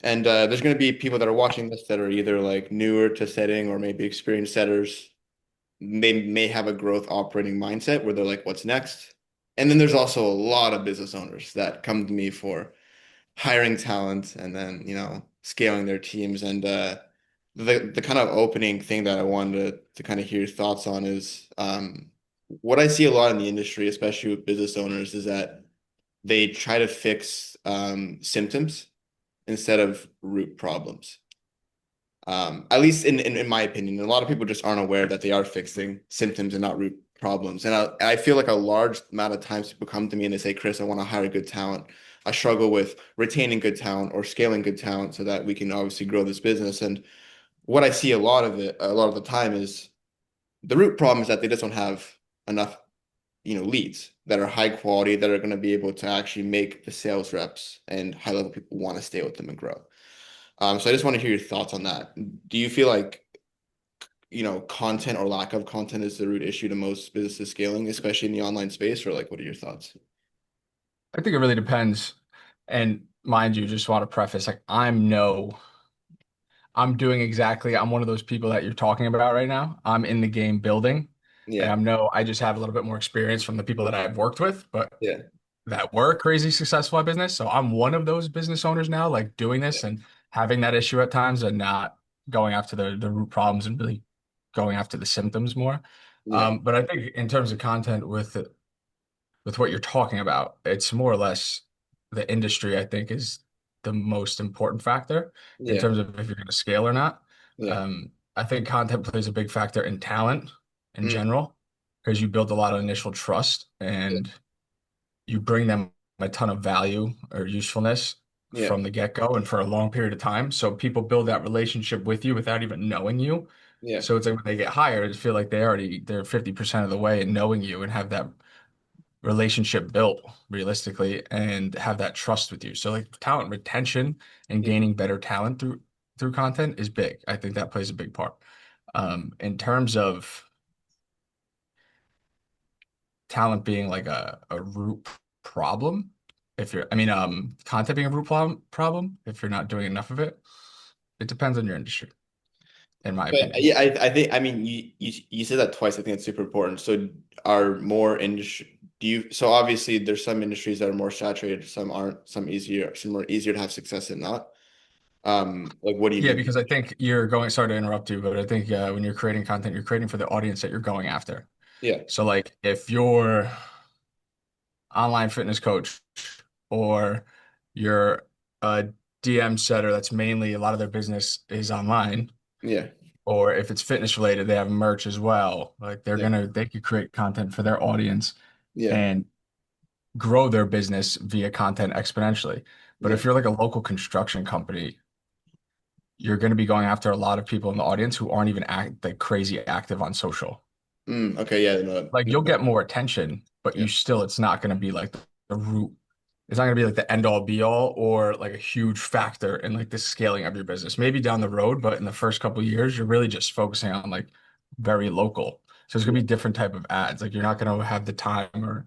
And there's going to be people that are watching this that are either like newer to setting or maybe experienced setters. They may have a growth operating mindset where they're like, what's next? And then there's also a lot of business owners that come to me for hiring talent and then, scaling their teams. And the kind of opening thing that I wanted to kind of hear your thoughts on is what I see a lot in the industry, especially with business owners, is that they try to fix symptoms instead of root problems. At least in my opinion, a lot of people just aren't aware that they are fixing symptoms and not root problems. And I feel like a large amount of times people come to me and they say, Chris, I want to hire good talent. I struggle with retaining good talent or scaling good talent so that we can obviously grow this business. And what I see a lot of the time is the root problem is that they just don't have enough, leads that are high quality that are going to be able to actually make the sales reps and high level people want to stay with them and grow. So I just want to hear your thoughts on that. Do you feel like, content or lack of content is the root issue to most businesses scaling, especially in the online space, or like, what are your thoughts? I think it really depends. And mind you, just want to preface, like I'm one of those people that you're talking about right now. I'm in the game building. And Yeah, I just have a little bit more experience from the people that I've worked with, but yeah, that were crazy successful at business. So I'm one of those business owners now, like doing this and having that issue at times and not going after the root problems and really going after the symptoms more. yeah, But I think in terms of content with what you're talking about, it's more or less the industry, I think, is the most important factor in yeah, terms of if you're going to scale or not. yeah, I think content plays a big factor in talent in mm, general because you build a lot of initial trust yeah, and you bring them a ton of value or usefulness yeah, from the get-go and for a long period of time. So people build that relationship with you without even knowing you. yeah, So it's like when they get hired, I feel like they're 50% of the way in knowing you and have that relationship built realistically and have that trust with you. So like talent retention and mm, gaining better talent through content is big. I think that plays a big part. In terms of talent being like a root problem, if you're, I mean, content being a root problem, if you're not doing enough of it, it depends on your industry, in my but opinion. yeah, I think I mean you said that twice. I think it's super important. So are more industry do you so obviously there's some industries that are more saturated, some aren't, some are easier to have success in not. Like what do you Yeah, mean? because I think you're going, sorry to interrupt you, but I think when you're creating content, you're creating for the audience that you're going after. Yeah, So like if you're online fitness coach or you're a DM setter that's mainly a lot of their business is online, yeah, or if it's fitness related, they have merch as well. Like yeah, they could create content for their audience yeah, and grow their business via content exponentially. But yeah. if you're like a local construction company, you're going to be going after a lot of people in the audience who aren't even like crazy active on social. Okay, yeah, no, Like you'll no, get more attention, but yeah, it's not going to be like the root. It's not going to be like the end all be all or like a huge factor in like the scaling of your business. Maybe down the road, but in the first couple of years, you're really just focusing on like very local. So it's going yeah, to be different type of ads. Like you're not going to have the time or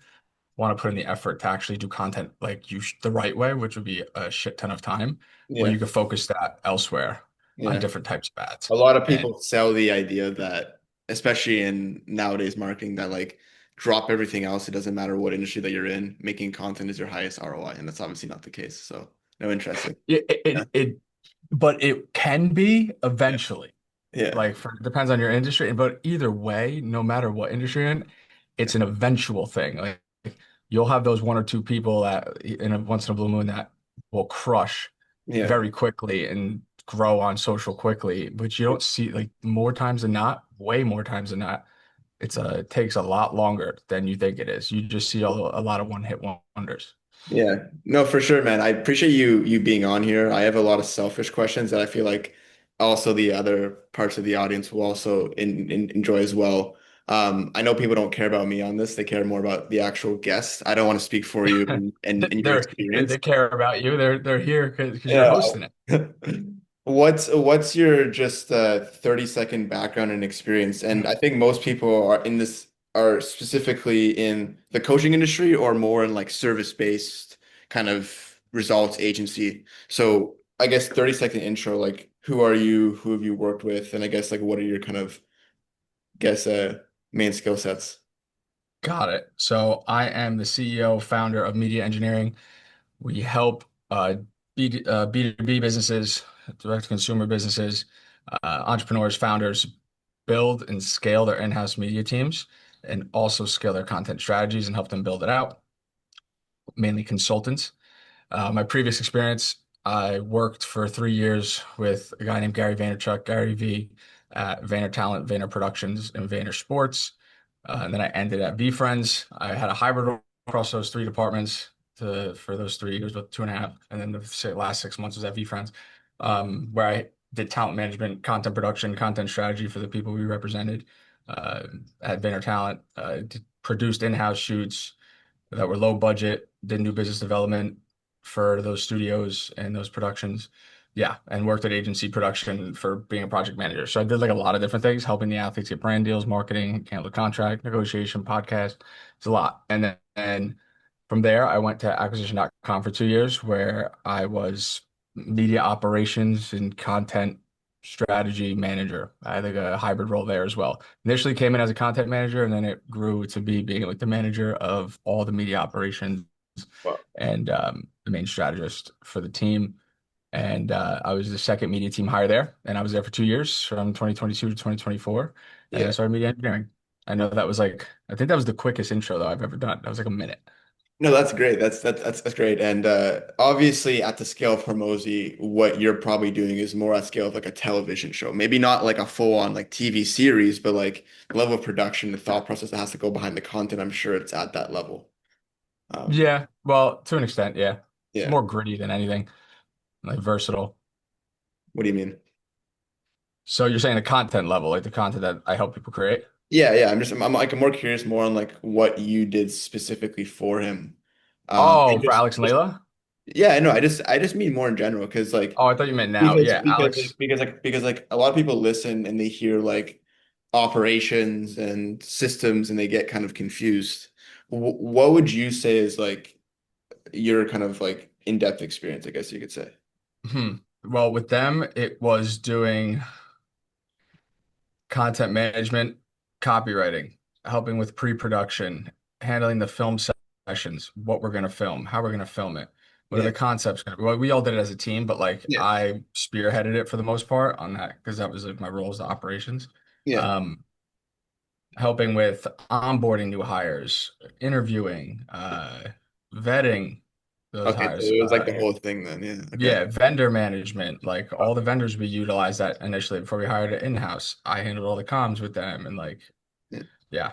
want to put in the effort to actually do content like the right way, which would be a shit ton of time where yeah, you could focus that elsewhere on yeah. different types of ads. A lot of And people sell the idea that, especially in nowadays marketing, that like drop everything else. It doesn't matter what industry that you're in, making content is your highest ROI, and that's obviously not the case. So, no, interesting. Yeah, but it can be yeah, eventually. yeah, Like for depends on your industry, but either way, no matter what industry you're in, yeah, it's an eventual thing. Like you'll have those one or two people that in a once in a blue moon that will crush yeah. very quickly and grow on social quickly, but you don't see like more times than not, way more times than not, it takes a lot longer than you think it is. You just see a lot of one hit wonders. Yeah. No, for sure, man. I appreciate you being on here. I have a lot of selfish questions that I feel like also the other parts of the audience will also enjoy as well. I know people don't care about me on this. They care more about the actual guest. I don't want to speak for you and your They're here, experience. they care about you. They're here because you're Yeah. hosting it. What's your just 30-second background and experience? And I think most people are specifically in the coaching industry or more in like service-based kind of results agency. So I guess 30-second intro, like who are you, who have you worked with, and I guess like what are your kind of guess main skill sets? Got it. So I am the CEO, founder of Media Engineering. We help B2B businesses, direct consumer businesses, entrepreneurs, founders build and scale their in-house media teams and also scale their content strategies and help them build it out, mainly consultants. My previous experience, I worked for 3 years with a guy named Gary Vaynerchuk, GaryVee, at Vayner Talent, Vayner Productions, and Vayner Sports. And then I ended at VFriends. I had a hybrid role across those three departments for those 3 years, about 2.5. And then the last 6 months was at VFriends, where I did talent management, content production, content strategy for the people we represented uh, at Vayner Talent, produced in-house shoots that were low budget, did new business development for those studios and those productions. Yeah, and worked at agency production for being a project manager. So I did like a lot of different things, helping the athletes get brand deals, marketing, handle contract, negotiation, podcast. It's a lot. And from there, I went to acquisition.com for 2 years where I was media operations and content strategy manager. I had like a hybrid role there as well. Initially came in as a content manager, and then it grew to being like the manager of all the media operations Well, and the main strategist for the team. And I was the second media team hire there, and I was there for 2 years from 2022 to 2024. And then I yeah. started media engineering. I know that was like, I think that was the quickest intro though I've ever done. That was like a minute. No, that's great. That's great. And obviously, at the scale of Hormozi, what you're probably doing is more at scale of like a television show. Maybe not like a full-on like TV series, but like the level of production, the thought process that has to go behind the content. I'm sure it's at that level. Um, Yeah, well, to an extent, yeah. It's yeah. more gritty than anything, like versatile. What do you mean? So you're saying the content level, like the content that I help people create? Yeah, yeah. I'm like I'm more curious more on like what you did specifically for him. Oh, And for Alex and Layla? yeah, I know. I just mean more in general because like Oh, I thought you meant now. Yeah, Alex. because like a lot of people listen and they hear like operations and systems and they get kind of confused. What would you say is like your kind of like in-depth experience, I guess you could say. Hmm. Well, with them, it was doing content management, copywriting, helping with pre-production, handling the film sessions, what we're going to film, how we're going to film it, what are Yeah, the concepts going to be. Well, we all did it as a team, but like yeah, I spearheaded it for the most part on that because that was like my role as the operations. yeah. Um, Helping with onboarding new hires, interviewing, vetting those Okay, so hires. it was like the whole thing then. Yeah. Okay. Yeah, vendor management, like all the vendors we utilized that initially before we hired it in-house. I handled all the comms with them and like, Yeah. yeah.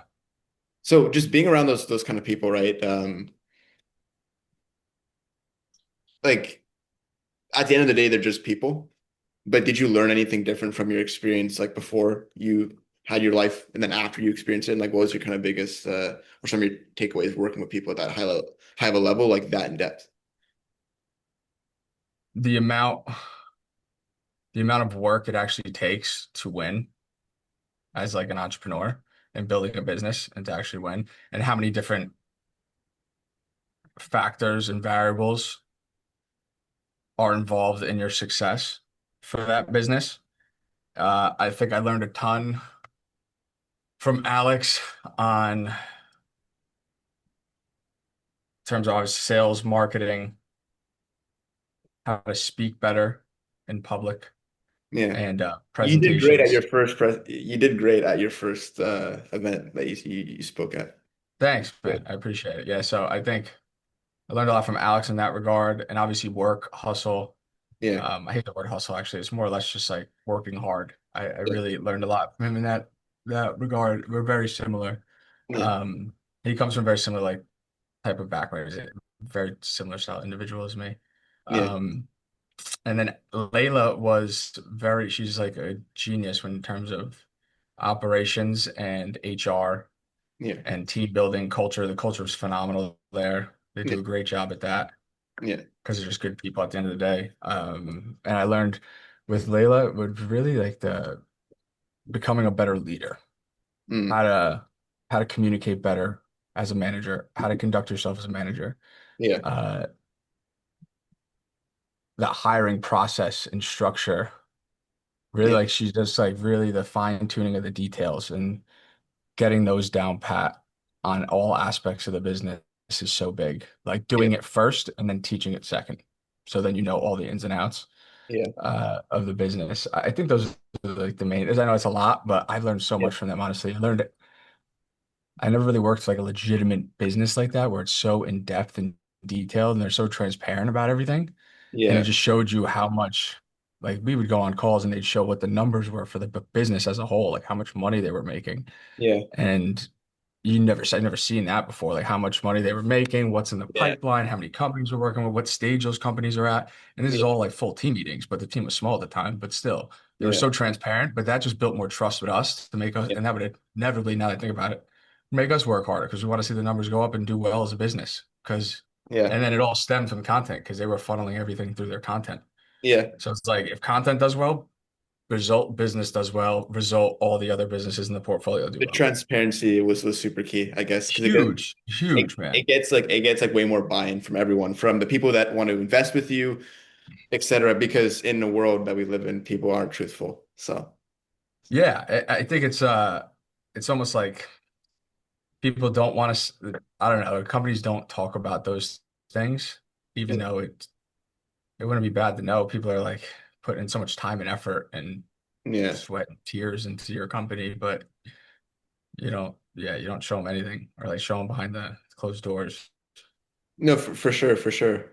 So just being around those kind of people, right? Like at the end of the day, they're just people. But did you learn anything different from your experience, like before you had your life and then after you experienced it? And like, what was your kind of biggest or some of your takeaways working with people at that high of a level, like that in depth? The amount the amount of work it actually takes to win as like an entrepreneur and building a business and to actually win and how many different factors and variables are involved in your success for that business. I think I learned a ton from Alex on terms of obviously sales, marketing, how to speak better in public Yeah. and You did great at your presentations. first you did great at your first event that you spoke at. Thanks, Yeah. man. I appreciate it. Yeah, so I think I learned a lot from Alex in that regard, and obviously work, hustle. Yeah. I hate the word hustle actually. It's more or less just like working hard. I Yeah. really learned a lot from him in that regard. We're very similar. Yeah. Um, he comes from a very similar like type of background. He's a very similar style individual as me. Yeah. Um, and then Layla was she's like a genius when in terms of operations and HR Yeah. and team building culture. The culture is phenomenal there. They Yeah. do a great job at that Yeah. because they're just good people at the end of the day. And I learned with Layla would really like the becoming a better leader, Mm. how to communicate better as a manager, how to conduct yourself as a manager. Yeah. Uh, that hiring process and structure. Really Yeah, like she's just like really the fine tuning of the details and getting those down pat on all aspects of the business is so big. Like yeah, doing it first and then teaching it second. So then you know all the ins and outs yeah, of the business. I think those are like the main, as I know it's a lot, but I've learned so yeah, much from them, honestly. I never really worked like a legitimate business like that where it's so in depth and detailed and they're so transparent about everything. And it yeah, just showed you how much, like we would go on calls and they'd show what the numbers were for the business as a whole, like how much money they were making. yeah, And I've never seen that before, like how much money they were making, what's in the yeah, pipeline, how many companies we're working with, what stage those companies are at. And this is yeah, all like full team meetings, but the team was small at the time, but still, they were yeah, so transparent. But that just built more trust with us to make us, yeah, and that would inevitably, now that I think about it, make us work harder because we want to see the numbers go up and do well as a business. yeah, And then it all stemmed from content because they were funneling everything through their content. yeah. So it's like if content does well, result business does well, result all the other businesses in the portfolio do The well. transparency was super key, I guess, because Huge, it, huge, man. it gets like way more buy-in from everyone, from the people that want to invest with you, etc. Because in the world that we live in, people aren't truthful. So Yeah, I think it's almost like people don't want to, I don't know, companies don't talk about those things, even though it wouldn't be bad to know. People are like putting in so much time and effort and yeah, sweat and tears into your company, but you don't show them anything or like show them behind the closed doors. no, for sure, for sure.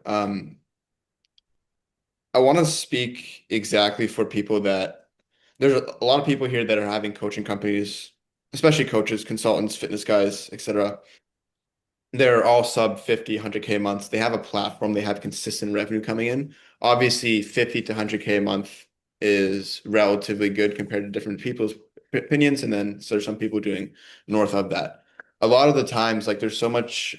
I want to speak exactly for people that there's a lot of people here that are having coaching companies, especially coaches, consultants, fitness guys, etc. They're all sub 50, 100K months. They have a platform, they have consistent revenue coming in. Obviously, 50 to 100K a month is relatively good compared to different people's opinions. And then so there's some people doing north of that. A lot of the times, like there's so much,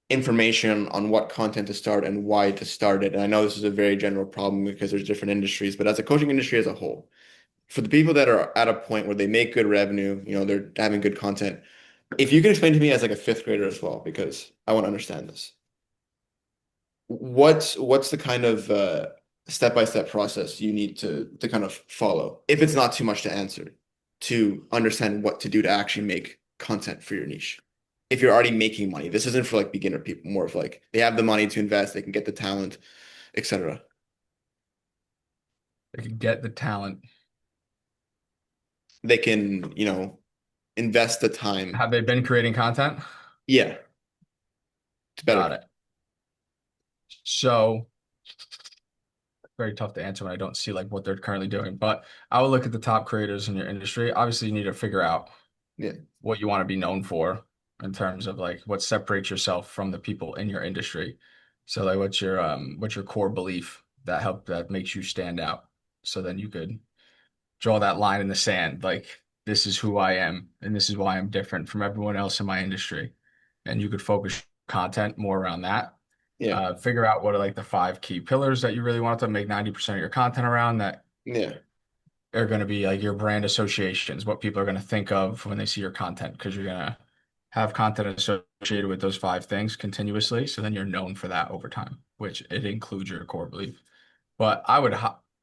information on what content to start and why to start it. And I know this is a very general problem because there's different industries, but as a coaching industry as a whole, for the people that are at a point where they make good revenue, they're having good content. If you can explain to me as like a fifth grader as well, because I want to understand this. What's the kind of step-by-step process you need to kind of follow, if it's not too much to answer, to understand what to do to actually make content for your niche? If you're already making money, this isn't for like beginner people, more of like they have the money to invest, they can get the talent, etc. They can get the talent. They can, invest the time. Have they been creating content? Yeah, to Got better. it. So very tough to answer when I don't see like what they're currently doing. But I would look at the top creators in your industry. Obviously, you need to figure out Yeah, what you want to be known for in terms of like what separates yourself from the people in your industry. So like what's your core belief that makes you stand out? So then you could draw that line in the sand, like this is who I am and this is why I'm different from everyone else in my industry. And you could focus content more around that. yeah, Figure out what are like the five key pillars that you really want to make 90% of your content around that yeah, are going to be like your brand associations, what people are going to think of when they see your content, because you're going to have content associated with those five things continuously. So then you're known for that over time, which it includes your core belief. But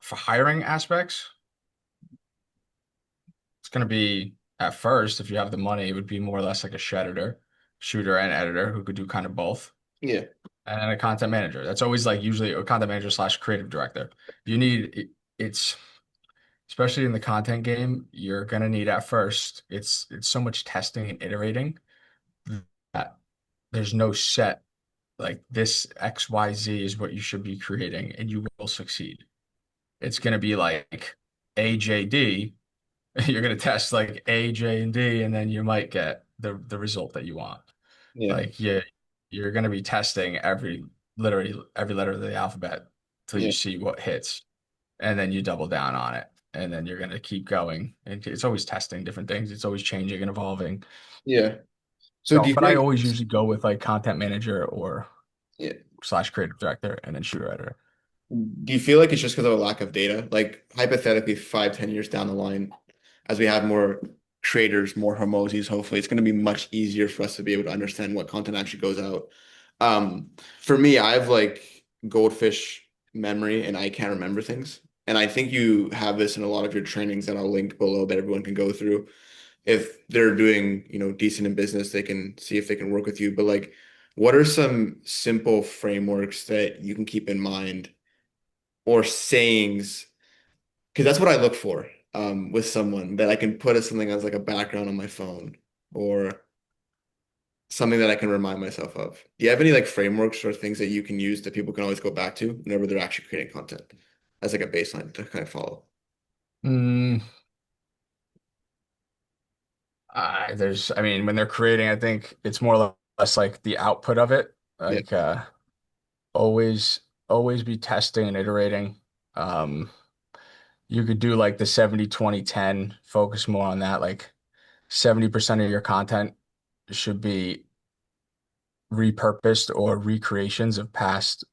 for hiring aspects, it's going to be at first, if you have the money, it would be more or less like a shooter and editor who could do kind of both. yeah, And then a content manager. That's always like usually a content manager slash creative director. You need it's especially in the content game, you're gonna need at first. It's so much testing and iterating that there's no set like this XYZ is what you should be creating and you will succeed. It's gonna be like AJD. You're gonna test like A, J, and D, and then you might get the result that you want. yeah, Like you're gonna be testing literally every letter of the alphabet till you yeah, see what hits, and then you double down on it, and then you're gonna keep going. And it's always testing different things. It's always changing and evolving. yeah. So do So, you but feel I like always usually go with like content manager or yeah, slash creative director, and then shooter editor. do you feel like it's just because of a lack of data? Like hypothetically, 5, 10 years down the line, as we have more creators, more Hormozis, hopefully it's going to be much easier for us to be able to understand what content actually goes out. For me, I've like goldfish memory and I can't remember things. And I think you have this in a lot of your trainings that I'll link below that everyone can go through. If they're doing, decent in business, they can see if they can work with you. But like, what are some simple frameworks that you can keep in mind or sayings? Because that's what I look for with someone that I can put as something as like a background on my phone or something that I can remind myself of. Do you have any like frameworks or things that you can use that people can always go back to whenever they're actually creating content as like a baseline to kind of follow? Mm, I mean, when they're creating, I think it's more or less like the output of it. Yeah. Like, always, always be testing and iterating. Um, you could do like the 70-20-10, focus more on that. Like 70% of your content should be repurposed or recreations of past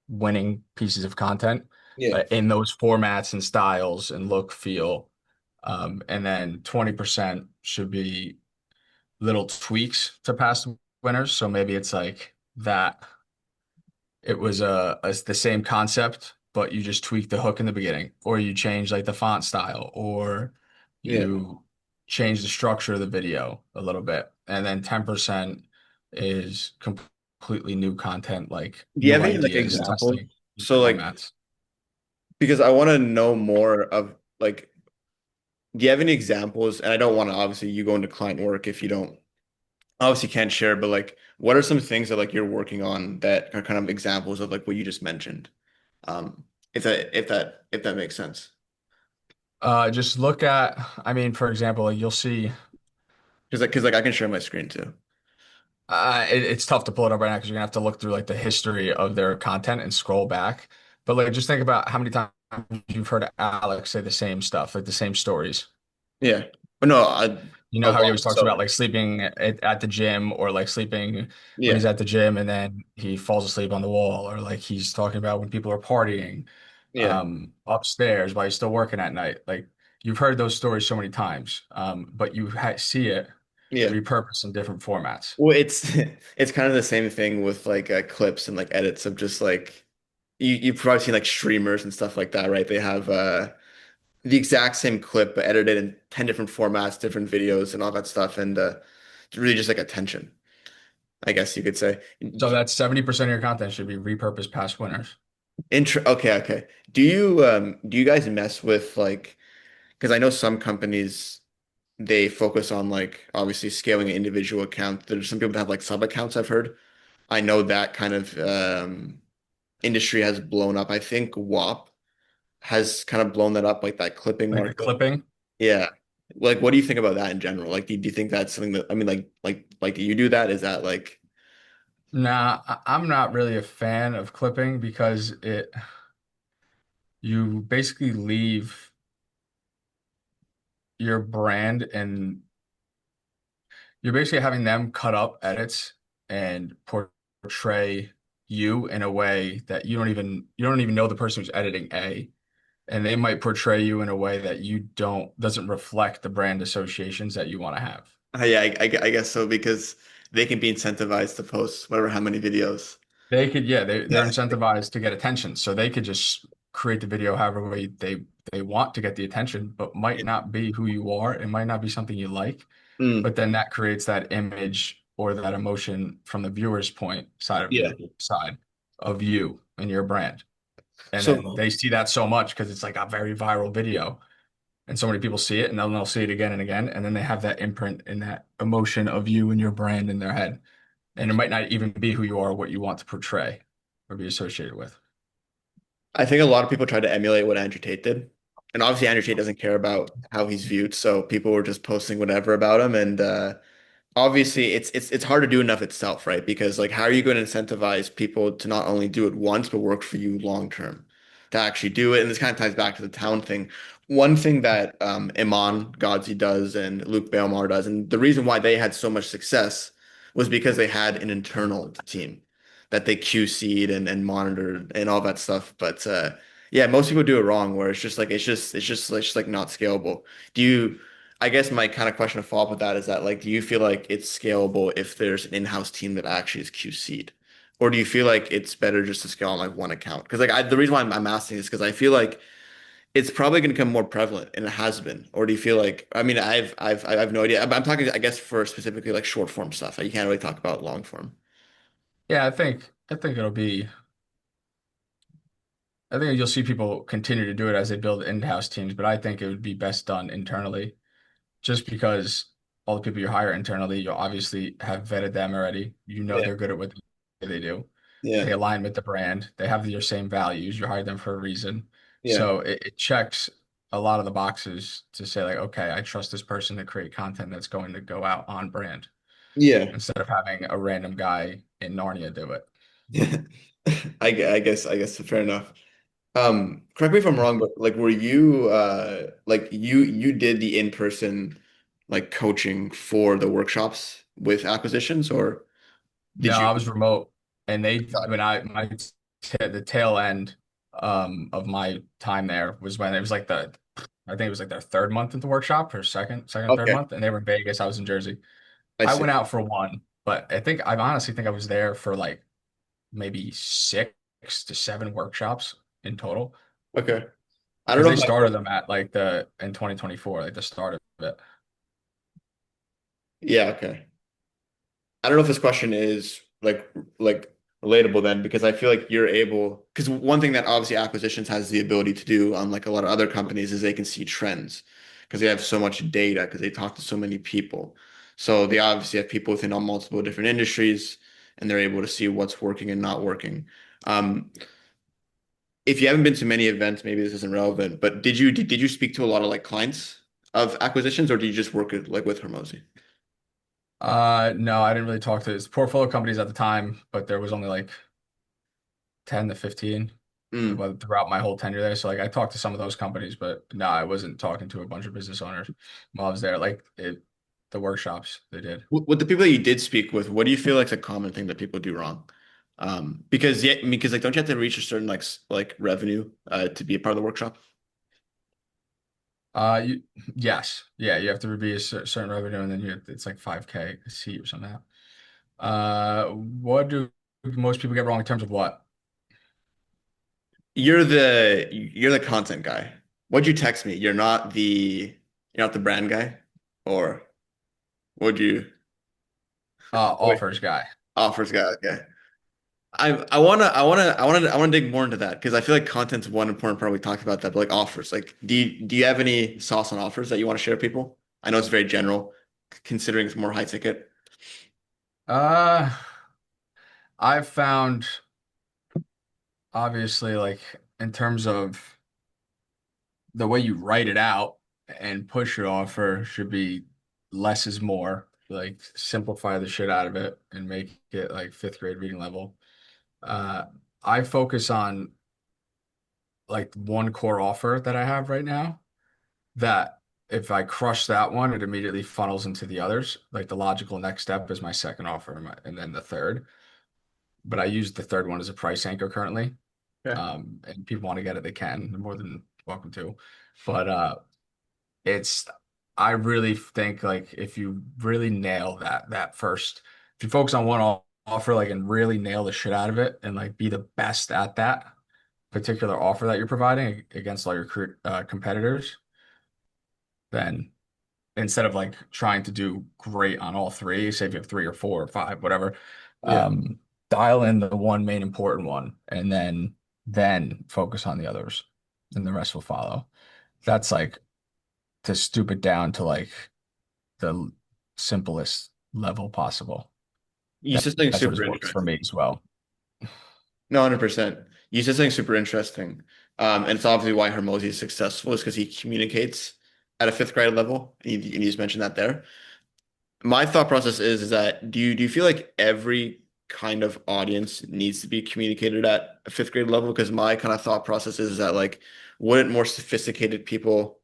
winning pieces of content Yeah. in those formats and styles and look, feel. And then 20% should be little tweaks to past winners. So maybe it's like that it was the same concept, but you just tweak the hook in the beginning, or you change like the font style, or Yeah. you change the structure of the video a little bit. And then 10% is completely new content, like Do you new have any like ideas, examples? testing new So like, formats. because I want to know more of like, do you have any examples? And I don't want to obviously you go into client work if you don't obviously can't share, but like, what are some things that like you're working on that are kind of examples of like what you just mentioned? Um, if that makes sense. Just look at, I mean, for example, like you'll see, Because like I can share my screen too. it's tough to pull it up right now because you're gonna have to look through like the history of their content and scroll back. But like, just think about how many times you've heard Alex say the same stuff, like the same stories. Yeah. But no, You a know how he lot. always talks about So like sleeping at the gym or like sleeping when yeah, he's at the gym and then he falls asleep on the wall, or like he's talking about when people are partying yeah, upstairs while he's still working at night. Like you've heard those stories so many times, but you see it yeah. repurposed in different formats. Well, it's it's kind of the same thing with like clips and like edits of just like you've probably seen like streamers and stuff like that, right? They have the exact same clip but edited in 10 different formats, different videos and all that stuff, and it's really just like attention, I guess you could say. So that's 70% of your content should be repurposed past winners. Intro. Okay, okay. Do you guys mess with like because I know some companies they focus on like obviously scaling an individual account. There's some people that have like sub accounts I've heard. I know that kind of industry has blown up. I think WAP has kind of blown that up, like that clipping Like the market. clipping. Yeah. Like, what do you think about that in general? Like, do you think that's something that, I mean, like, do you do that? Is that like, Nah, I'm not really a fan of clipping because it you basically leave your brand and you're basically having them cut up edits and portray you in a way that you don't even know the person who's editing and they might portray you in a way that you don't doesn't reflect the brand associations that you want to have. yeah, I guess so because they can be incentivized to post whatever, how many videos. They could, yeah, they're Yeah. incentivized to get attention, so they could just create the video however way they want to get the attention, but might not be who you are. It might not be something you like, Mm, but then that creates that image or that emotion from the viewer's yeah. side of you and your brand. And then So they see that so much because it's like a very viral video, and so many people see it, and then they'll see it again and again, and then they have that imprint and that emotion of you and your brand in their head. And it might not even be who you are, what you want to portray or be associated with. I think a lot of people try to emulate what Andrew Tate did. And obviously Andrew Tate doesn't care about how he's viewed, so people were just posting whatever about him. And obviously it's hard to do enough itself, right? Because like how are you going to incentivize people to not only do it once but work for you long term to actually do it? And this kind of ties back to the town thing. One thing that Iman Gadzhi does and Luke Belmar does, and the reason why they had so much success was because they had an internal team that they QC'd and monitored and all that stuff. But yeah, most people do it wrong where it's just like it's just like not scalable. Do you I guess my kind of question to follow up with that is that like, do you feel like it's scalable if there's an in-house team that actually is QC'd? Or do you feel like it's better just to scale on like one account? Because like the reason why I'm asking is because I feel like it's probably going to become more prevalent, and it has been. Or do you feel like, I mean, I have no idea. I'm talking, I guess, for specifically like short form stuff. You can't really talk about long form. Yeah, I think it'll be. I think you'll see people continue to do it as they build in-house teams, but I think it would be best done internally, just because all the people you hire internally, you'll obviously have vetted them already. You know Yeah. they're good at what they do. They Yeah. align with the brand. They have your same values. You hired them for a reason. Yeah. So it checks a lot of the boxes to say like, okay, I trust this person to create content that's going to go out on brand Yeah. instead of having a random guy in Narnia do it. Yeah. I guess fair enough. Correct me if I'm wrong, but like were you like you did the in-person like coaching for the workshops with acquisitions, or No, did you I was remote, and they got when it? I my the tail end of my time there was when it was like the I think it was like their third month into workshop or second third Okay, month, and they were in Vegas. I was in Jersey. I I see. went out for one, but I honestly think I was there for like maybe 6 to 7 workshops in total Okay. I don't because know they if started them at like the in 2024, like the start of it. yeah, okay. I don't know if this question is like relatable then, because I feel like you're able, because one thing that obviously acquisitions has the ability to do, unlike a lot of other companies, is they can see trends because they have so much data because they talk to so many people. So they obviously have people within all multiple different industries, and they're able to see what's working and not working. Um, if you haven't been to many events, maybe this isn't relevant, but did you speak to a lot of like clients of acquisitions, or do you just work like with Hormozi? No, I didn't really talk to his portfolio companies at the time, but there was only like 10 to 15 Mm. throughout my whole tenure there. So like I talked to some of those companies, but no, I wasn't talking to a bunch of business owners while I was there. The workshops they did. With the people that you did speak with, what do you feel like is a common thing that people do wrong? Because yeah, I mean, because like, don't you have to reach a certain like revenue to be a part of the workshop? You, yes, yeah, you have to be a certain revenue, and then it's like 5K a seat or something. What do most people get wrong in terms of what? You're the content guy. What'd you text me? You're not the brand guy, or would you? Wait, Offers guy. offers guy. Okay. I wanna dig more into that because I feel like content's one important part. We talked about that, but like offers, like do you have any sauce on offers that you want to share with people? I know it's very general, considering it's more high ticket. Uh, I've found obviously like in terms of the way you write it out and push your offer should be less is more. Like simplify the shit out of it and make it like fifth grade reading level. Uh, I focus on like one core offer that I have right now that if I crush that one, it immediately funnels into the others. Like the logical next step is my second offer and then the third. But I use the third one as a price anchor currently. Okay. And people want to get it, they can. They're more than welcome to. But it's I really think like if you really nail that first, if you focus on one offer like and really nail the shit out of it and like be the best at that particular offer that you're providing against all your competitors, then instead of like trying to do great on all three, say if you have three or four or five, whatever, Yeah. um, dial in the one main important one and then focus on the others and the rest will follow. That's like to stoop it down to like the simplest level possible. You said something That's what super has worked for interesting. me as well. No, 100%. You said something super interesting. And it's obviously why Hormozi is successful is because he communicates at a fifth grade level. And you just mentioned that there. My thought process is that do you feel like every kind of audience needs to be communicated at a fifth grade level? Because my kind of thought process is that like, wouldn't more sophisticated people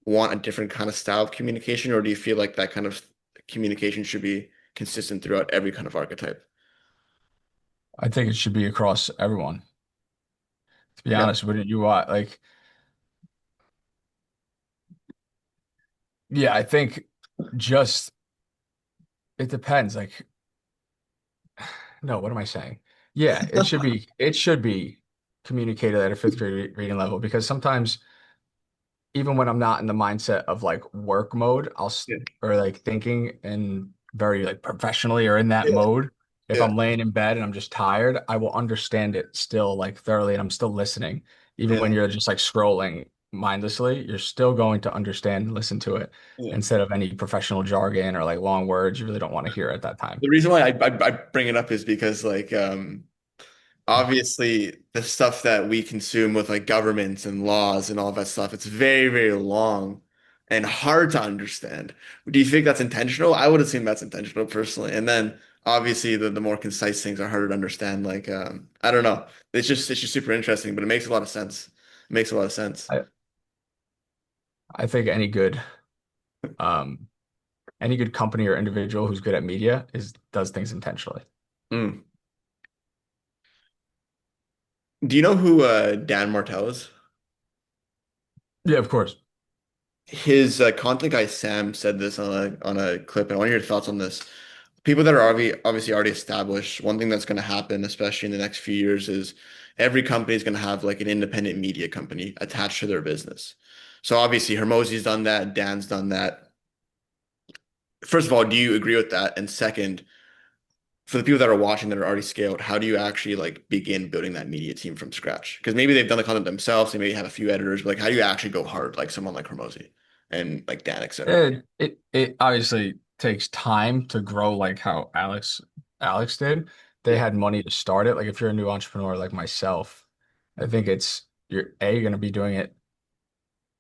want a different kind of style of communication, or do you feel like that kind of communication should be consistent throughout every kind of archetype? I think it should be across everyone. To be Yeah. honest, wouldn't you like yeah, I think just it depends. Like no, what am I saying? Yeah, it should be communicated at a fifth grade reading level because sometimes even when I'm not in the mindset of like work mode, Yeah, or like thinking and very like professionally or in that yeah, mode, if yeah, I'm laying in bed and I'm just tired, I will understand it still like thoroughly and I'm still listening. Even when yeah, you're just like scrolling mindlessly, you're still going to understand and listen to it yeah. instead of any professional jargon or like long words you really don't want to hear at that time. The reason why I bring it up is because like obviously the stuff that we consume with like governments and laws and all that stuff, it's very, very long and hard to understand. Do you think that's intentional? I would assume that's intentional personally. And then obviously the more concise things are harder to understand. Like I don't know. It's just super interesting, but it makes a lot of sense. It makes a lot of sense. I, I think um any good company or individual who's good at media is does things intentionally. Mm. Do you know who Dan Martell is? Yeah, of course. His content guy Sam said this on a clip, and I want your thoughts on this. People that are obviously already established, one thing that's going to happen, especially in the next few years, is every company is going to have like an independent media company attached to their business. So obviously, Hormozi's done that, Dan's done that. First of all, do you agree with that? And second, for the people that are watching that are already scaled, how do you actually like begin building that media team from scratch? Because maybe they've done the content themselves, they maybe have a few editors, but like how do you actually go hard like someone like Hormozi and like Dan, etc. It obviously takes time to grow like how Alex did. They Yeah, had money to start it. Like if you're a new entrepreneur like myself, I think you're gonna be doing it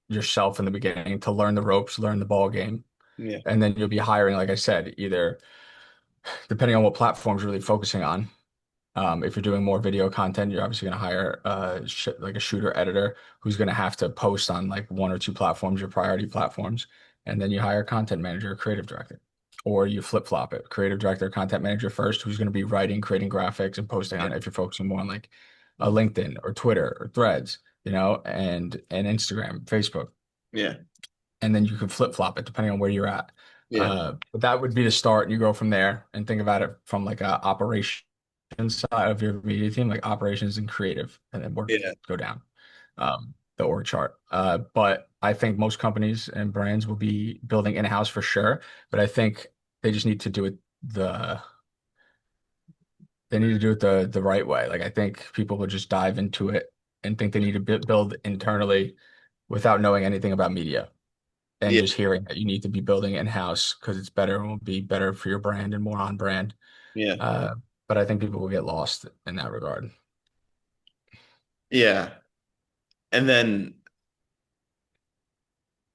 yourself in the beginning to learn the ropes, learn the ball game, yeah, and then you'll be hiring, like I said, either depending on what platforms you're really focusing on. If you're doing more video content, you're obviously going to hire sh like a shooter editor who's going to have to post on like one or two platforms, your priority platforms, and then you hire a content manager, a creative director, or you flip-flop it, creative director, content manager first, who's going to be writing, creating graphics, and posting yeah, on it if you're focusing more on like LinkedIn or Twitter or Threads, and Instagram, Facebook, yeah, and then you can flip-flop it depending on where you're at. yeah, But that would be the start, and you go from there and think about it from like a operation side of your media team, like operations and creative, and then yeah, go down the org chart. But I think most companies and brands will be building in-house for sure. But I think they just need to do it the they need to do it the right way. Like I think people will just dive into it and think they need to build internally without knowing anything about media and yeah, just hearing that you need to be building in-house because it's better and will be better for your brand and more on brand. yeah, Uh, but I think people will get lost in that regard. yeah. And then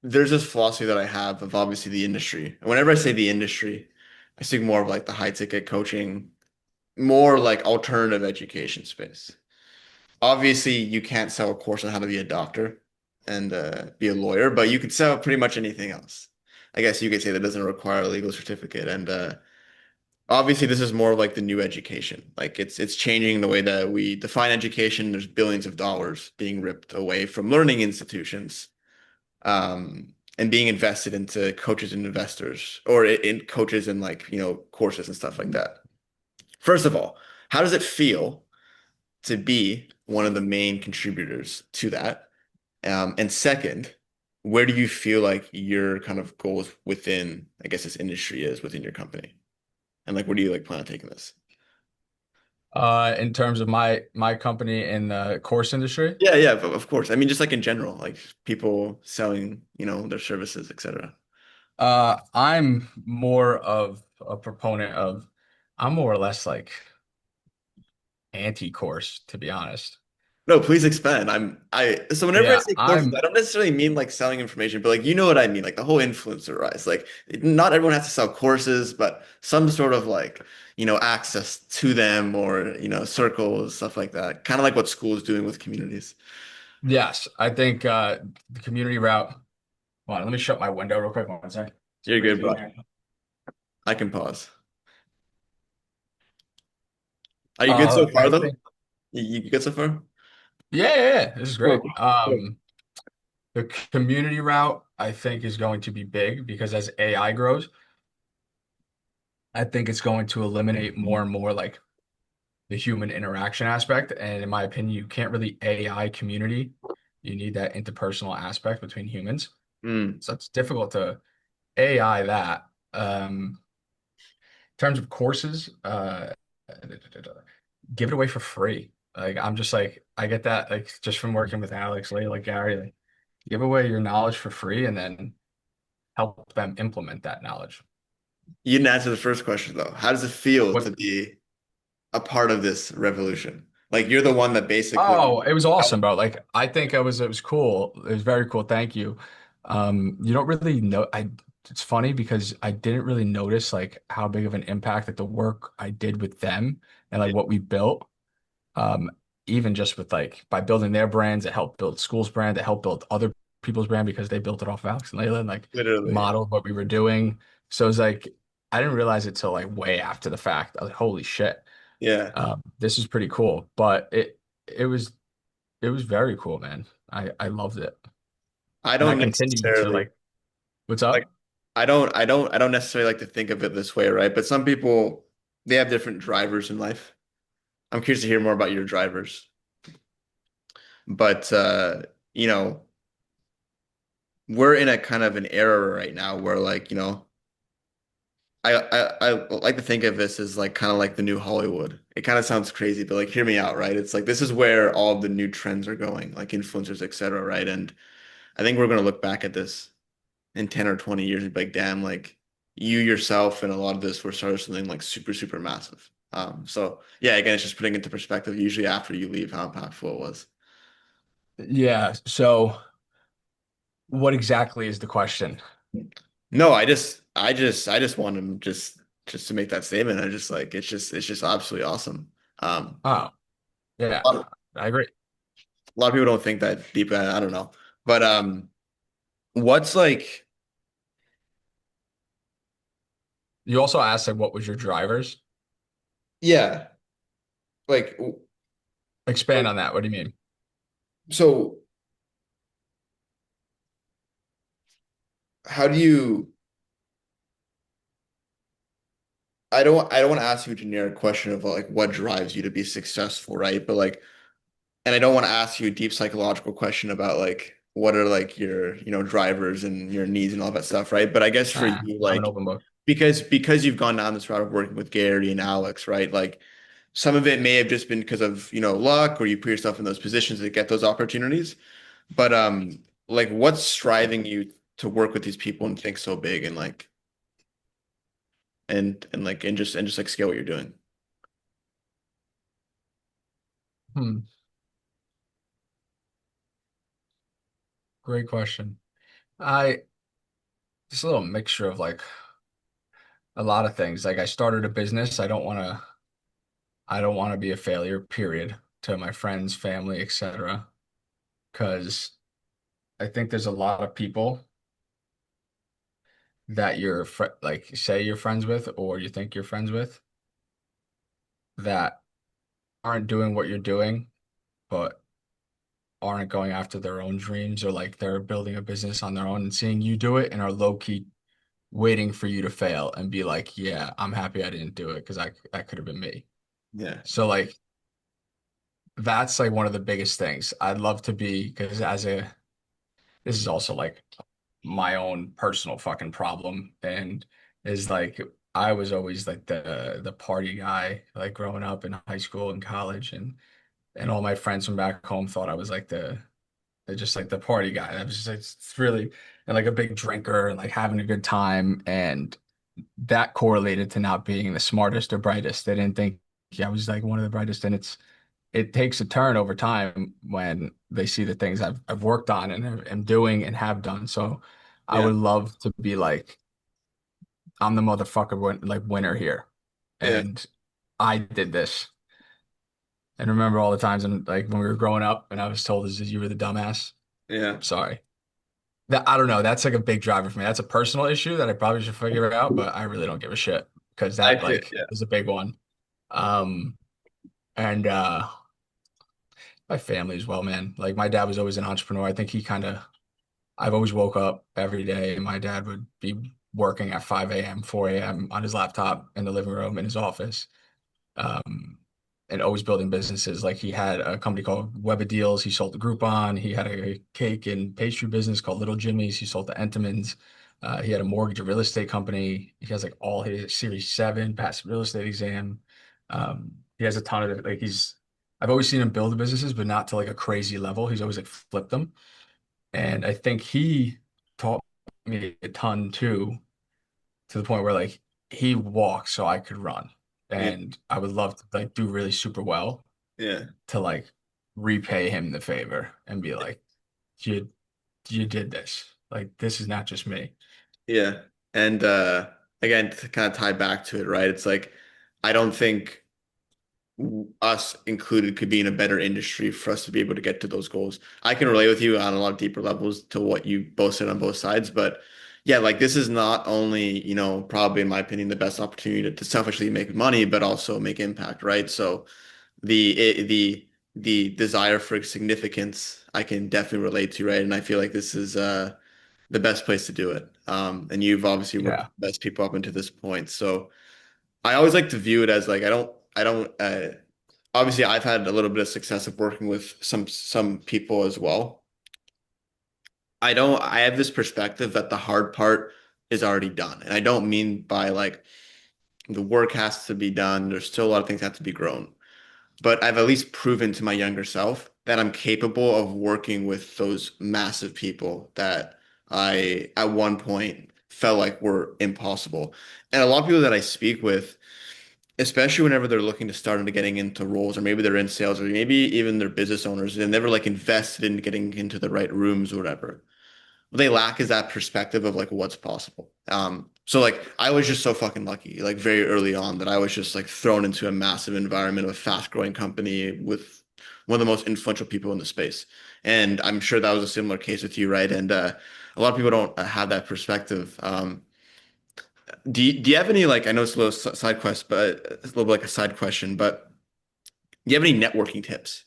there's this philosophy that I have of obviously the industry. And whenever I say the industry, I speak more of like the high ticket coaching, more like alternative education space. Obviously, you can't sell a course on how to be a doctor and be a lawyer, but you could sell pretty much anything else. I guess you could say that doesn't require a legal certificate. And obviously, this is more of like the new education. Like it's changing the way that we define education. There's billions of dollars being ripped away from learning institutions, and being invested into coaches and investors, or in coaches and like courses and stuff like that. First of all, how does it feel to be one of the main contributors to that? And second, where do you feel like your kind of goals within, I guess, this industry is within your company? And like, where do you like plan on taking this? In terms of my company in the course industry, Yeah, yeah, of course. I mean, just like in general, like people selling, their services, etc. I'm more of a proponent of, I'm more or less like anti-course, to be honest. No, please expand. So whenever I Yeah, say courses, I don't necessarily mean like selling information, but like you know what I mean, like the whole influencer rise. Like not everyone has to sell courses, but some sort of like, access to them or, circles, stuff like that. Kind of like what school is doing with communities. yes, I think the community route. Hold on, let me shut my window real quick. One second. It's You're good, crazy in bro. here. I can pause. Are you good so far I though? think, You good so far? yeah, this is Cool. great. Cool. The community route, I think, is going to be big because as AI grows, I think it's going to eliminate more and more like the human interaction aspect. And in my opinion, you can't really AI community. You need that interpersonal aspect between humans. Mm. So it's difficult to AI that. In terms of courses, give it away for free. Like I'm just like I get that like just from working with Alex, Leila, Gary, like give away your knowledge for free and then help them implement that knowledge. You didn't answer the first question though. How does it feel to What be a part of this revolution? Like you're the one that basically Oh, it was helped. awesome, bro. Like I think it was cool. It was very cool. Thank you. You don't really know it's funny because I didn't really notice like how big of an impact that the work I did with them and like Yeah, what we built. Um, Even just with like by building their brands, it helped build school's brand, it helped build other people's brand because they built it off of Alex and Layla and like literally. modeled what we were doing. So it's like I didn't realize it till like way after the fact. I was like, holy shit. Yeah. This is pretty cool. But it was very cool, man. I loved it. I And I don't continued to necessarily like, what's like up? I don't necessarily like to think of it this way, right? But some people they have different drivers in life. I'm curious to hear more about your drivers. But you know, we're in a kind of an era right now where like, I like to think of this as like kind of like the new Hollywood. It kind of sounds crazy, but like hear me out, right? It's like this is where all of the new trends are going, like influencers, etc., right? And I think we're gonna look back at this in 10 or 20 years and be like, damn, like you yourself and a lot of this were started something like super, super massive. So yeah, again, it's just putting into perspective, usually after you leave, how impactful it was. Yeah. So what exactly is the question? No, I just want to just to make that statement. I just like it's just absolutely awesome. Oh, yeah, A lot of, I agree. a lot of people don't think that deep. I don't know, but what's like, You also asked like what was your drivers? yeah, like Expand on that. What do you mean? so how do you? I don't want to ask you a generic question of like what drives you to be successful, right? But like, and I don't want to ask you a deep psychological question about like what are like your, drivers and your needs and all that stuff, right? But I guess for Nah, you, I'm an like open book. because you've gone down this route of working with Gary and Alex, right? Like some of it may have just been because of, luck or you put yourself in those positions to get those opportunities. But like what's driving you to work with these people and think so big and like and just like scale what you're doing? Hmm, great question. I Just a little mixture of like a lot of things. Like I started a business. I don't want to be a failure, period, to my friends, family, etc. Because I think there's a lot of people that you're fr like say you're friends with or you think you're friends with that aren't doing what you're doing, but aren't going after their own dreams or like they're building a business on their own and seeing you do it and are low key waiting for you to fail and be like, yeah, I'm happy I didn't do it because I that could have been me. Yeah. So like that's like one of the biggest things. I'd love to be because as a this is also like my own personal fucking problem and is like I was always like the party guy like growing up in high school and college and all my friends from back home thought I was like the just like the party guy. I was just like it's really and like a big drinker and like having a good time and that correlated to not being the smartest or brightest. They didn't think I was like one of the brightest and it takes a turn over time when they see the things I've worked on and am doing and have done. So I Yeah. would love to be like, I'm the motherfucker like winner here. Yeah. And I did this. And remember all the times and like when we were growing up and I was told this is you were the dumbass. Yeah. Sorry. That I don't know. That's like a big driver for me. That's a personal issue that I probably should figure out, but I really don't give a shit because I that feel, like yeah. is a big one. Um and my family as well, man. Like my dad was always an entrepreneur. I think he kind of I've always woke up every day and my dad would be working at 5 a.m., 4 a.m. on his laptop in the living room in his office. Um, and always building businesses. Like he had a company called Web of Deals. He sold to Groupon. He had a cake and pastry business called Little Jimmy's. He sold to Entenmann's. He had a mortgage and real estate company. He has like all his Series 7, passed real estate exam. He has a ton of like I've always seen him build the businesses, but not to like a crazy level. He's always like flipped them. And I think he taught me a ton too, to the point where like he walked so I could run. Yeah. And I would love to like do really super well Yeah. to like repay him the favor and be like, you you did this. Like this is not just me. Yeah. And again, to kind of tie back to it, right? It's like I don't think us included could be in a better industry for us to be able to get to those goals. I can relate with you on a lot of deeper levels to what you both said on both sides, but yeah, like this is not only, probably in my opinion, the best opportunity to selfishly make money, but also make impact, right? So the desire for significance, I can definitely relate to, right? And I feel like this is the best place to do it. And you've obviously worked with Yeah. the best people up until this point. So I always like to view it as like I don't obviously I've had a little bit of success of working with some people as well. I have this perspective that the hard part is already done. And I don't mean by like the work has to be done. There's still a lot of things that have to be grown. But I've at least proven to my younger self that I'm capable of working with those massive people that I at one point felt like were impossible. And a lot of people that I speak with, especially whenever they're looking to start into getting into roles, or maybe they're in sales, or maybe even they're business owners, they've never like invested in getting into the right rooms or whatever. What they lack is that perspective of like what's possible. So like I was just so fucking lucky, like very early on, that I was just like thrown into a massive environment of a fast-growing company with one of the most influential people in the space. And I'm sure that was a similar case with you, right? And a lot of people don't have that perspective. Do you have any like I know it's a little side quest, but it's a little bit like a side question, but do you have any networking tips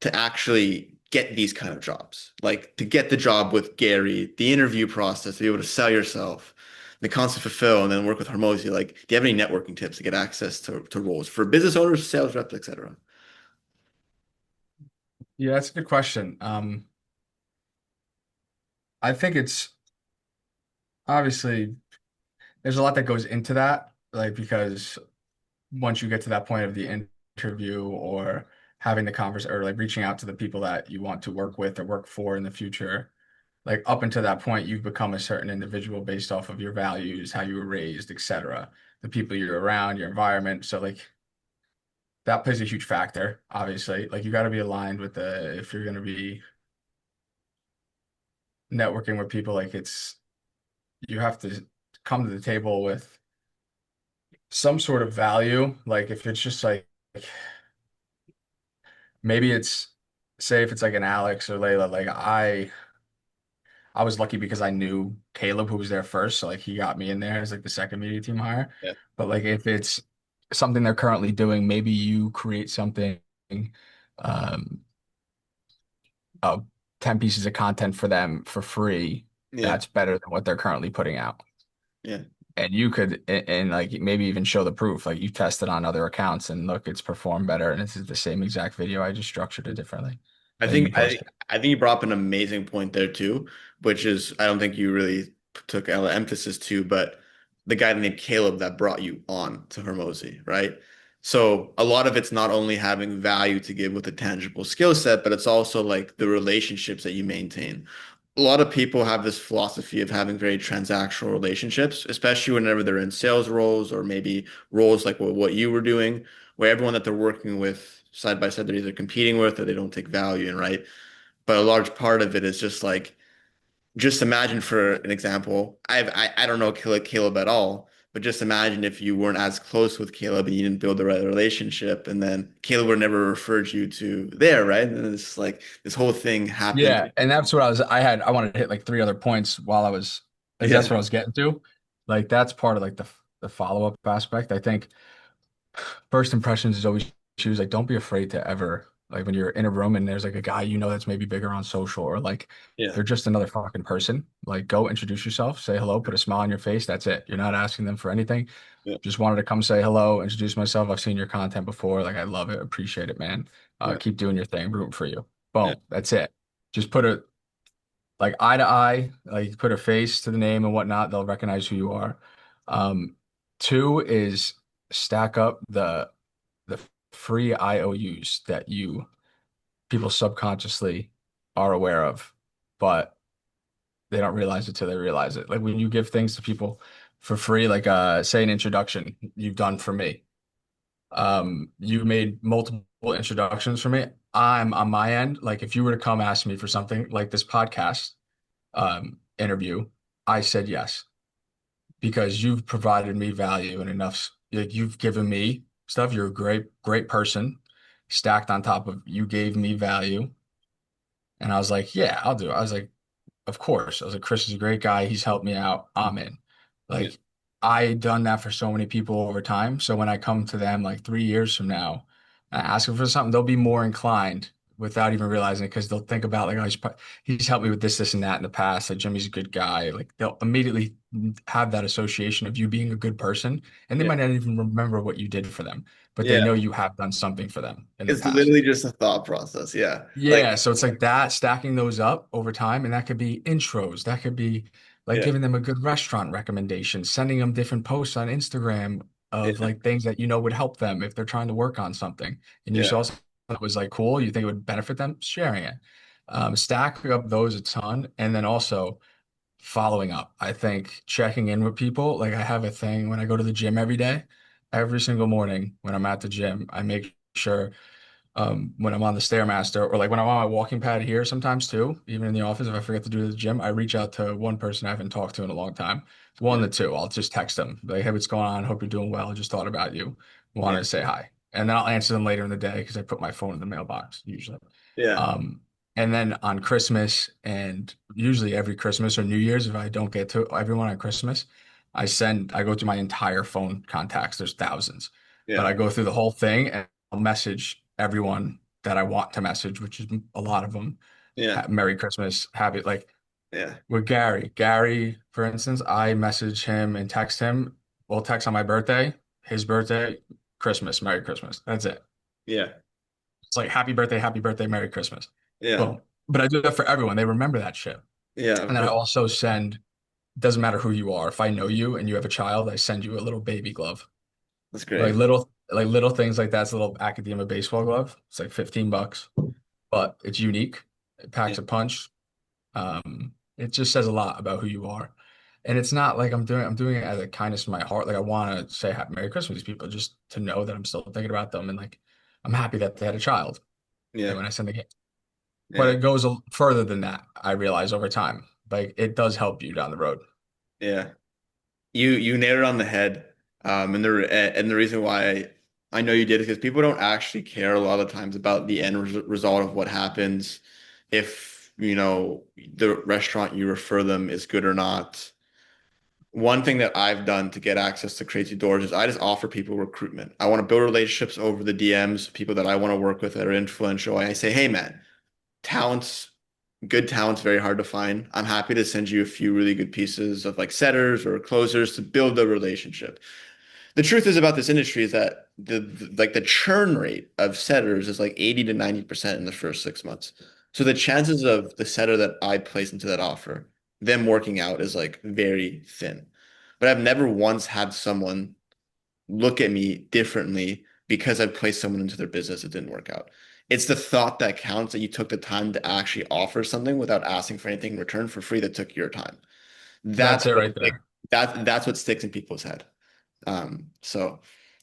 to actually get these kind of jobs? Like to get the job with Gary, the interview process, to be able to sell yourself, the constant fulfill, and then work with Hormozi. Like, do you have any networking tips to get access to roles for business owners, sales reps, etc.? Yeah, that's a good question. I think it's obviously there's a lot that goes into that, like because once you get to that point of the interview or having the converse or like reaching out to the people that you want to work with or work for in the future, like up until that point, you've become a certain individual based off of your values, how you were raised, etc., the people you're around, your environment. So like that plays a huge factor, obviously. Like you got to be aligned with the if you're going to be networking with people, like it's you have to come to the table with some sort of value. Like if it's just like maybe it's say if it's like an Alex or Layla, like I was lucky because I knew Caleb who was there first, so like he got me in there as like the second media team hire. Yeah. But like if it's something they're currently doing, maybe you create something um uh 10 pieces of content for them for free Yeah. that's better than what they're currently putting out. Yeah. And you could and like maybe even show the proof. Like you tested on other accounts and look, it's performed better and this is the same exact video. I just structured it differently. I And then you think I post it. I think you brought up an amazing point there too, which is I don't think you really took emphasis to, but the guy named Caleb that brought you on to Hormozi, right? So a lot of it's not only having value to give with a tangible skill set, but it's also like the relationships that you maintain. A lot of people have this philosophy of having very transactional relationships, especially whenever they're in sales roles or maybe roles like what you were doing, where everyone that they're working with side by side, they're either competing with or they don't take value in, right? But a large part of it is just like, just imagine for an example, I don't know Caleb at all, but just imagine if you weren't as close with Caleb and you didn't build the right relationship, and then Caleb would never referred you to there, right? And it's like this whole thing happened. Yeah, and that's what I wanted to hit like three other points while I was like that's Yeah, what I was getting to. Like that's part of like the follow-up aspect. I think first impressions is always choose like don't be afraid to ever Like when you're in a room and there's like a guy you know that's maybe bigger on social, or like Yeah. they're just another fucking person. Like go introduce yourself, say hello, put a smile on your face. That's it. You're not asking them for anything. Yeah. Just wanted to come say hello, introduce myself. I've seen your content before. Like I love it. Appreciate it, man. Yeah. Keep doing your thing. Rooting for you. Yeah. Boom. That's it. Just put a like eye to eye, like put a face to the name and whatnot. They'll recognize who you are. Um, Two is stack up the free IOUs that you people subconsciously are aware of, but they don't realize it till they realize it. Like when you give things to people for free, like say an introduction you've done for me. You made multiple introductions for me. I'm on my end, like if you were to come ask me for something like this podcast interview, I said yes because you've provided me value and enough. Like you've given me stuff. You're a great person. Stacked on top of you gave me value, and I was like, yeah, I'll do it. I was like, of course. I was like, Chris is a great guy. He's helped me out. I'm in. Yeah. Like, I done that for so many people over time. So when I come to them like 3 years from now and ask them for something, they'll be more inclined without even realizing it because they'll think about like, oh, he's helped me with this, this, and that in the past. Like Jimmy's a good guy. Like they'll immediately have that association of you being a good person, and they Yeah. might not even remember what you did for them, but they Yeah. know you have done something for them in the It's past. literally just a thought process. Yeah. Like, Yeah, so it's like that, stacking those up over time, and that could be intros. That could be like yeah. giving them a good restaurant recommendation, sending them different posts on Instagram of Yeah. like things that you know would help them if they're trying to work on something. And you Yeah. saw something that was like cool, you think it would benefit them, sharing it. Stacking up those a ton, and then also following up. I think checking in with people. Like I have a thing when I go to the gym every day, every single morning when I'm at the gym, I make sure when I'm on the Stairmaster or like when I'm on my walking pad here sometimes too, even in the office, if I forget to do the gym, I reach out to one person I haven't talked to in a long time. One Yeah. to two, I'll just text them like, hey, what's going on? Hope you're doing well. Just thought about you. Yeah. Wanted to say hi. And then I'll answer them later in the day because I put my phone in the mailbox usually. Yeah. Um, and then on Christmas and usually every Christmas or New Year's, if I don't get to everyone on Christmas, I go through my entire phone contacts. There's thousands, but Yeah. I go through the whole thing and I'll message everyone that I want to message, which is a lot of them. Yeah. Merry Christmas, happy like Yeah. with Gary. Gary, for instance, I message him and text him. We'll text on my birthday, his birthday, Christmas, Merry Christmas. That's it. Yeah. It's like happy birthday, Merry Christmas. Yeah. Boom. But I do that for everyone. They remember that shit. Yeah. Of And then I course. also send, doesn't matter who you are. If I know you and you have a child, I send you a little baby glove. That's great. Like little things like that. It's a little academia baseball glove. It's like $15, but it's unique. It Yeah. packs a punch. It just says a lot about who you are. And it's not like I'm doing it out of the kindness of my heart. Like I want to say happy Merry Christmas to these people just to know that I'm still thinking about them and like I'm happy that they had a child. Like Yeah. when I send the gift. But Yeah. it goes further than that, I realize over time. Like it does help you down the road. Yeah. You nailed it on the head. And the reason why I know you did is because people don't actually care a lot of times about the end result of what happens if, the restaurant you refer them is good or not. One thing that I've done to get access to Crazy Doors is I just offer people recruitment. I want to build relationships over the DMs, people that I want to work with that are influential. And I say, hey man, talent's good talent's very hard to find. I'm happy to send you a few really good pieces of like setters or closers to build the relationship. The truth is about this industry is that the churn rate of setters is like 80 to 90% in the first 6 months. So the chances of the setter that I place into that offer, them working out is like very thin. But I've never once had someone look at me differently because I've placed someone into their business that didn't work out. It's the thought that counts that you took the time to actually offer something without asking for anything in return for free that took your time. That's That's it what right like there. that's what sticks in people's head. So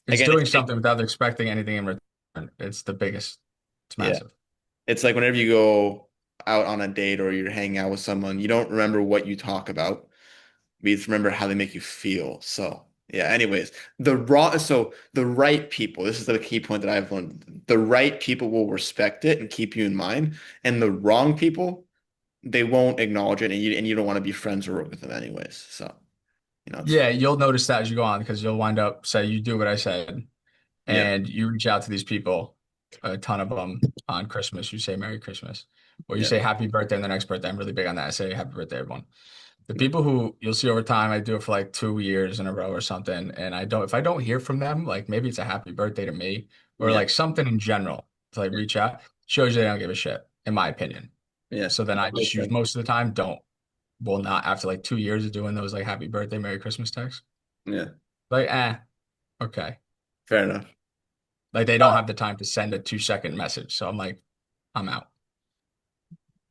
It's again, doing something without expecting anything in return. It's the biggest. It's yeah, massive. it's like whenever you go out on a date or you're hanging out with someone, you don't remember what you talk about, but you just remember how they make you feel. So yeah, anyways, the right people, this is the key point that I've learned. The right people will respect it and keep you in mind, and the wrong people, they won't acknowledge it, and you don't want to be friends or work with them anyways. So, it's Yeah, you'll notice that as you go on because you'll wind up say you do what I said yeah, and you reach out to these people a ton of them on Christmas. You say Merry Christmas, or you Yeah. say Happy Birthday on the next birthday. I'm really big on that. I say Happy Birthday, everyone. The people who you'll see over time, I do it for like 2 years in a row or something, and if I don't hear from them, like maybe it's a happy birthday to me or Yeah. like something in general to like Yeah. reach out, shows you they don't give a shit, in my opinion. Yeah. So then I That just makes use sense. most of the time, don't, will not after like 2 years of doing those like Happy Birthday, Merry Christmas texts. Yeah. Like, okay. Fair enough. Like they don't have the time to send a 2-second message. So I'm like, I'm out.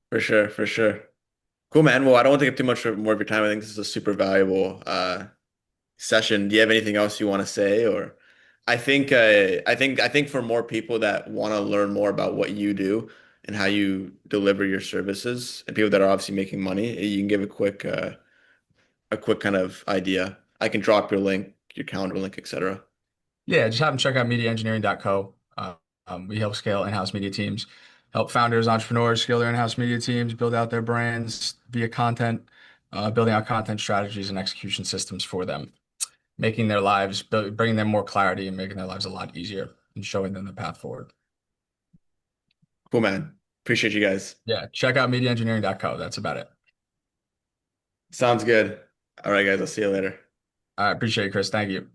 For sure. For sure. Cool, man. Well, I don't want to take up too much more of your time. I think this is a super valuable session. Do you have anything else you want to say? Or I think for more people that want to learn more about what you do and how you deliver your services, and people that are obviously making money, you can give a quick kind of idea. I can drop your link, your calendar link, etc. Yeah, just have them check out mediaengineering.co. We help scale in-house media teams, help founders, entrepreneurs scale their in-house media teams, build out their brands via content, building out content strategies and execution systems for them, making their lives, bringing them more clarity and making their lives a lot easier and showing them the path forward. Cool, man. Appreciate you guys. Yeah, check out mediaengineering.co. That's about it. Sounds good. All right, guys. I'll see you later. I appreciate it, Chris. Thank you.